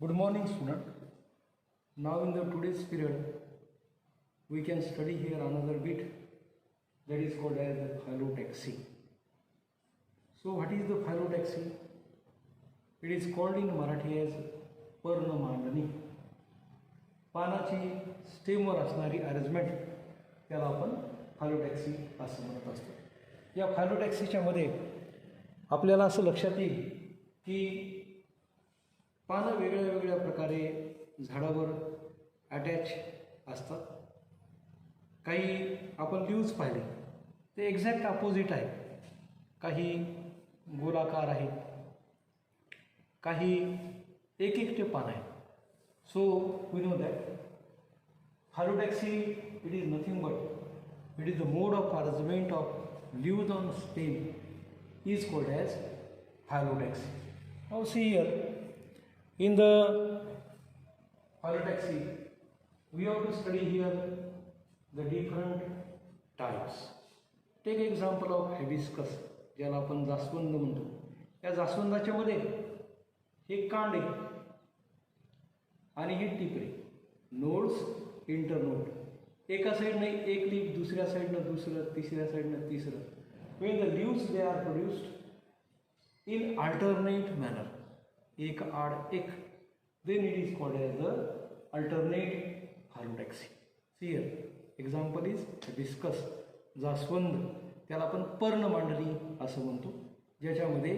Good morning, student. Now in the today's period, we can study here another bit that is called as the phyllotaxy. So what is the phyllotaxy? It is called in Marathi as पर्णमांडणी. पानाची स्टेमवर असणारी arrangement त्याला आपण फायलोटॅक्सी असं म्हणत असतो. या फायलोटॅक्सीच्या मध्ये आपल्याला असं लक्षात येईल की पानं वेगळ्या वेगळ्या प्रकारे झाडावर अटॅच असतात. काही आपण लीव्ज पाहिले ते एक्झॅक्ट अपोजिट आहे. काही गोलाकार आहेत, काही एक एकटे पान आहेत. So we know that phyllotaxy it is nothing but it is the mode of arrangement of leaves on stem is called as phyllotaxy. Now see here in the phyllotaxy we have to study here the different types. Take example of hibiscus ज्याला आपण जास्वंद म्हणतो. या जास्वंदाच्या मध्ये हे कांडे आणि हे Tipre nodes internode. एका साईडने एक लीफ, दुसऱ्या साईडनं दुसरं, तिसऱ्या साईडनं तिसरं. when the leaves they are produced in alternate manner, एक आड एक, then it is called as the alternate phyllotaxy. See here example is hibiscus जास्वंद, त्याला आपण पर्णमांडणी असं म्हणतो, ज्याच्यामध्ये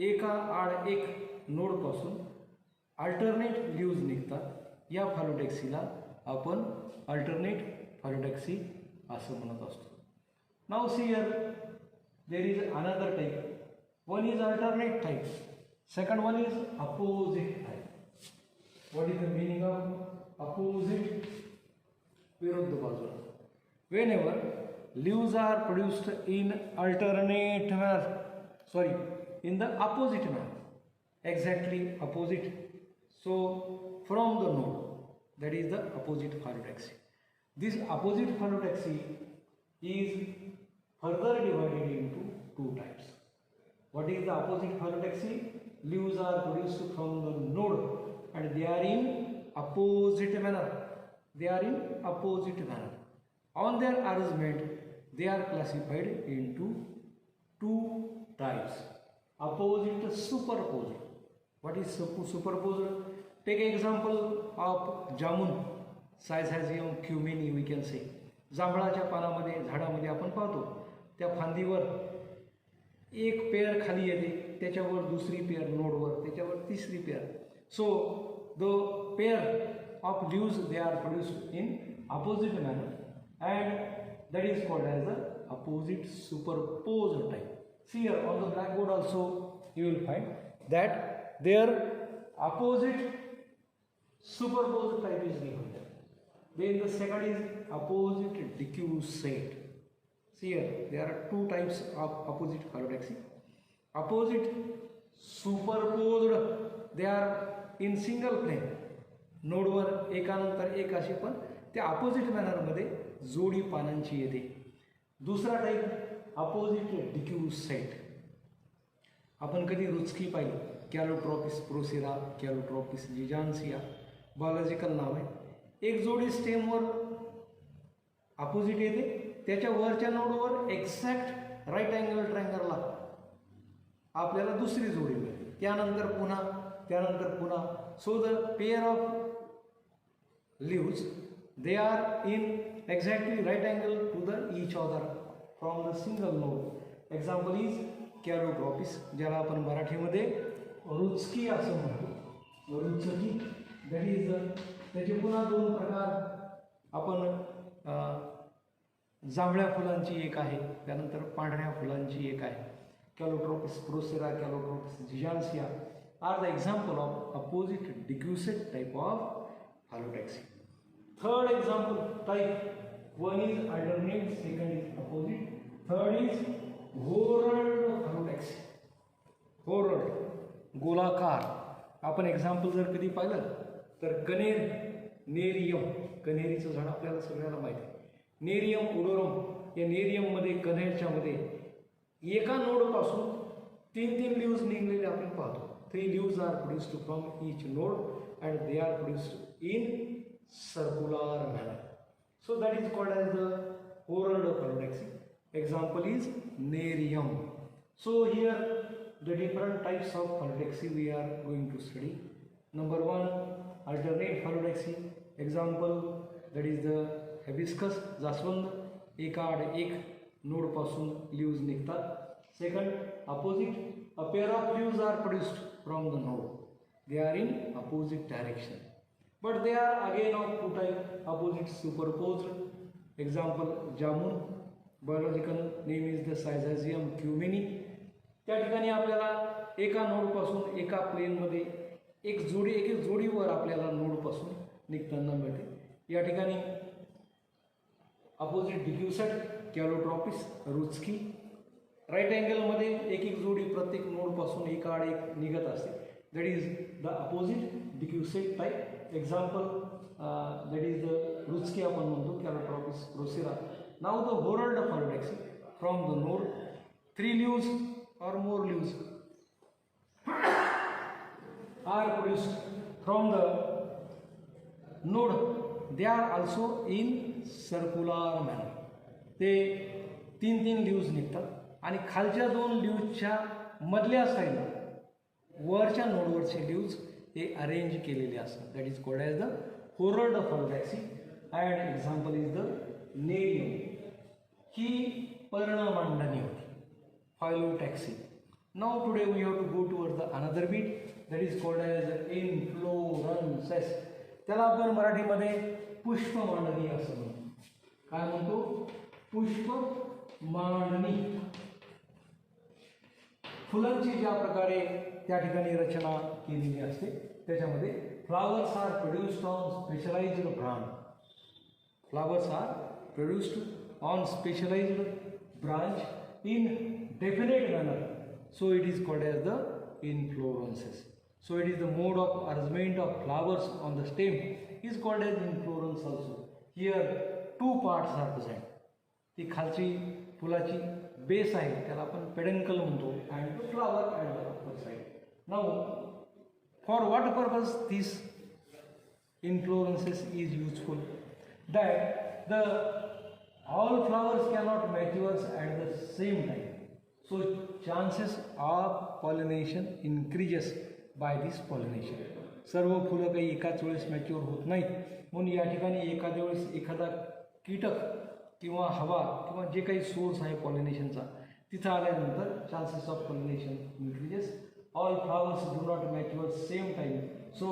एका आड एक नोडपासून अल्टरनेट लीव्ज निघतात. या फायलोटॅक्सीला आपण अल्टरनेट फायलोटॅक्सी असं म्हणत असतो. Now see here there is another type. One is alternate type, second one is opposite type. What is the meaning of opposite? विरुद्ध बाजूला. whenever leaves are produced in alternate manner, sorry, in the opposite manner, exactly opposite. So from the node, that is the opposite phyllotaxy. This opposite phyllotaxy is further divided into two types. What is the opposite phyllotaxy? Leaves are produced from the node and they are in opposite manner. They are in opposite manner. On their arrangement, they are classified into two types. Opposite superposed. What is superposed? Take example of jamun, Syzygium cumini we can say. जांभळाच्या पानामध्ये झाडामध्ये आपण पाहतो त्या फांदीवर एक pair खाली येते, त्याच्यावर दुसरी pair नोडवर, त्याच्यावर तिसरी pair. So the pair of leaves they are produced in opposite manner and that is called as the opposite superposed type. See here on the blackboard also you will find that their opposite superposed type is given there. Then the second is opposite decussate. See here there are two types of opposite phyllotaxy. Opposite superposed, they are in single plane, नोडवर एकानंतर एक असे, पण त्या opposite मॅनरमध्ये जोडी पानांची येते. दुसरा टाईप अपोजिट डिक्युसाइट. आपण कधी रुचकी पाहिली, कॅलोट्रॉपिस प्रोसेरा, कॅलोट्रॉपिस जिजान्सिया, बायोलॉजिकल नाव आहे. एक जोडी स्टेमवर अपोजिट येते, त्याच्या वरच्या नोडवर एक्झॅक्ट राईट अँगल ट्रायंगलला आपल्याला दुसरी जोडी मिळते. त्यानंतर पुन्हा. So the pair of leaves they are in exactly right angle to the each other from the single node. Example is Calotropis, ज्याला आपण मराठीमध्ये रुचकी असं म्हणतो. रुचकी that is त्याचे पुन्हा दोन प्रकार. आपण जांभळ्या फुलांची एक आहे, त्यानंतर पांढऱ्या फुलांची एक आहे. Calotropis procera, Calotropis gigantea are the example of opposite decussate type of phyllotaxy. Third example type, one is alternate, second is opposite, third is whorled phyllotaxy. whorled गोलाकार. आपण एक्झाम्पल जर कधी पाहिलं तर कनेर, नेरियम, कनेरीचं झाड आपल्याला सगळ्यांना माहिती आहे. नेरियम ओडोरम, या नेरियममध्ये कनेरच्या मध्ये एका नोडपासून तीन लीव्ज निघलेले आपण पाहतो. 3 leaves are produced from each node and they are produced in circular manner. So that is called as the Horald phyllotaxy. Example is Nerium. So here the different types of phyllotaxy we are going to study. Number 1, alternate phyllotaxy. Example, that is the hibiscus, जास्वंद, एकाड एक node पासून leaves निघतात. Second, opposite, a pair of leaves are produced from the node. They are in opposite direction, but they are again of two types, opposite superposed. Example, jamun, biological name is the Syzygium cumini. त्या ठिकाणी आपल्याला एका node पासून एका plain मध्ये एक जोडीवर आपल्याला नोड पासून निघताना मिळते. या ठिकाणी अपोजिट डिक्युसेट, कॅलोट्रॉपिस, रुचकी. राईट अँगल मध्ये एक जोडी प्रत्येक नोड पासून एक आड एक निघत असते. That is the opposite decussate type. Example that is the रुचकी आपण म्हणतो, Calotropis procera. Now the whorled phyllotaxy, from the node 3 leaves or more leaves are produced from the node. They are also in circular manner. ते 3 leaves निघतात आणि खालच्या 2 leavesच्या मधल्या साईडला वरच्या नोडवरचे leaves हे अरेंज केलेले असतात. That is called as the whorled phyllotaxy. And example is the nerium. ही पर्णमांडणी होती, phyllotaxy. Now today we have to go towards the another bit, that is called as inflorescence. त्याला आपण मराठीमध्ये पुष्प मांडणी असं म्हणतो. काय म्हणतो? पुष्प मांडणी. फुलांची ज्या प्रकारे त्या ठिकाणी रचना केलेली असते त्याच्यामध्ये flowers are produced on specialized branch. Flowers are produced on specialized branch in definite manner, so it is called as the inflorescence. So it is the mode of arrangement of flowers on the stem is called as inflorescence also. Here 2 parts are present. ती खालची फुलाची base आहे त्याला आपण peduncle म्हणतो, and the flower at the upper side. Now for what purpose this inflorescence is useful? That the all flowers cannot mature at the same time, so chances of pollination increases by this pollination. सर्व फुलं काही एकाच वेळेस mature होत नाहीत, म्हणून या ठिकाणी एखाद्या वेळेस एखादा कीटक किंवा हवा किंवा जे काही सोर्स आहे पॉलिनेशनचा तिथं आल्यानंतर chances of pollination increases. All flowers do not mature same time, so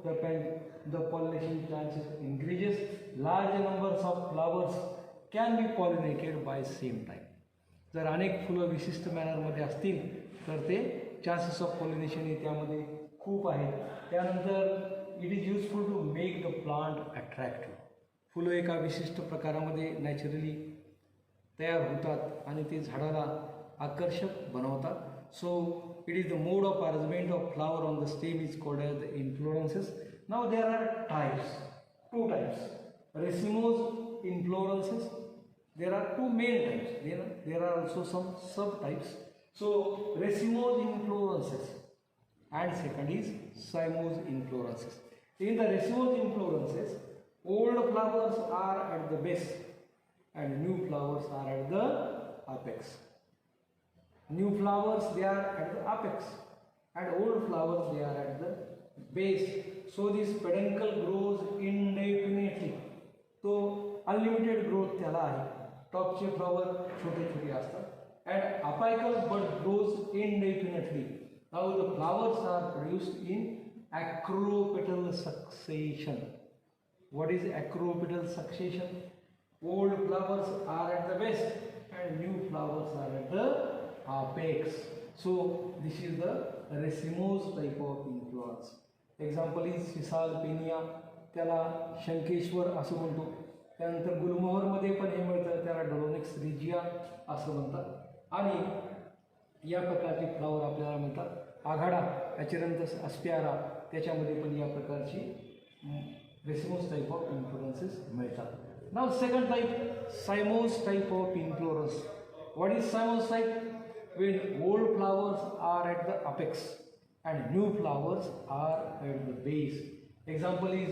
the pollination chances increases. Large numbers of flowers can be pollinated bye same time. जर अनेक फुलं विशिष्ट मॅनरमध्ये असतील तर ते चान्सेस ऑफ पॉलिनेशन हे त्यामध्ये खूप आहेत. त्यानंतर it is useful to make the plant attractive. फुलं एका विशिष्ट प्रकारामध्ये नॅचरली तयार होतात आणि ते झाडाला आकर्षक बनवतात. So it is the mode of arrangement of flower on the stem is called as the inflorescences. Now there are types, 2 types. Racemose inflorescences. There are 2 main types. There are also some subtypes. So racemose inflorescences and second is cymose inflorescences. In the racemose inflorescences, old flowers are at the base and new flowers are at the apex. New flowers they are at the apex and old flowers they are at the base. So this peduncle grows indefinitely. तो unlimited growth त्याला आहे. टॉपचे flower छोटे छोटे असतात and apical bud grows indefinitely. Now the flowers are produced in acropetal succession. What is acropetal succession? Old flowers are at the base and new flowers are at the apex. So this is the racemose type of inflorescence. Example is Cisalpinea. त्याला शंकेश्वर असं म्हणतो. त्यानंतर गुलमोहरमध्ये पण हे मिळतं, त्याला डोलोनिक्स regia असं म्हणतात. आणि या प्रकारचे फ्लावर आपल्याला मिळतात. आघाडा, ॲचेरंथस अस्पियारा त्याच्यामध्ये पण या प्रकारची रेसिमोस टाईप ऑफ इन्फ्लोरेन्सेस मिळतात. Now second type, cymose type of inflorescence. What is cymose type? When old flowers are at the apex and new flowers are at the base. Example is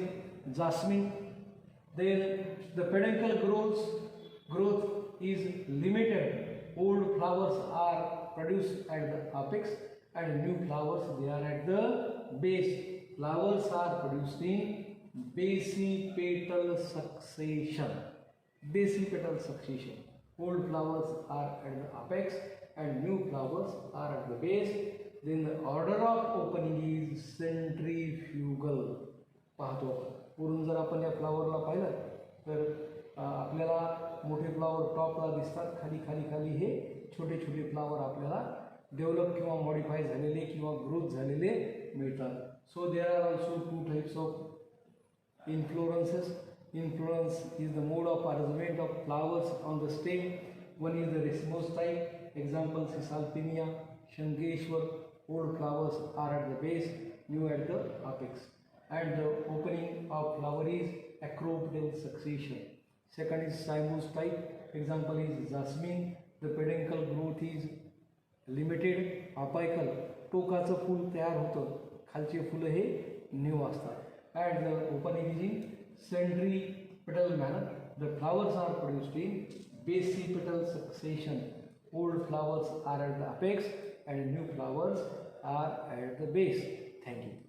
jasmine. Then the peduncle growth is limited. Old flowers are produced at the apex and new flowers they are at the base. Flowers are produced in basipetal succession. Basipetal succession. Old flowers are at the apex and new flowers are at the base. Then the order of opening is centrifugal. पाहतो वरून जर आपण या फ्लावरला पाहिलं तर आपल्याला मोठे flower टॉपला दिसतात, खाली खाली खाली हे छोटे छोटे फ्लावर आपल्याला डेव्हलप किंवा मॉडिफाय झालेले किंवा ग्रोथ झालेले मिळतात. So there are also two types of inflorescences. Inflorescence is the mode of arrangement of flowers on the stem. One is the racemose type. Examples is Alpinia, Shankeshwar. Old flowers are at the base, new at the apex. And the opening of flower is acropetal succession. Second is cymose type. Example is jasmine. The peduncle growth is limited. Apical. टोकाचं फूल तयार होतं, खालचे फुलं हे new असतात. And the opening is in centripetal manner. The flowers are produced in basipetal succession. Old flowers are at the apex and new flowers are at the base. Thank you.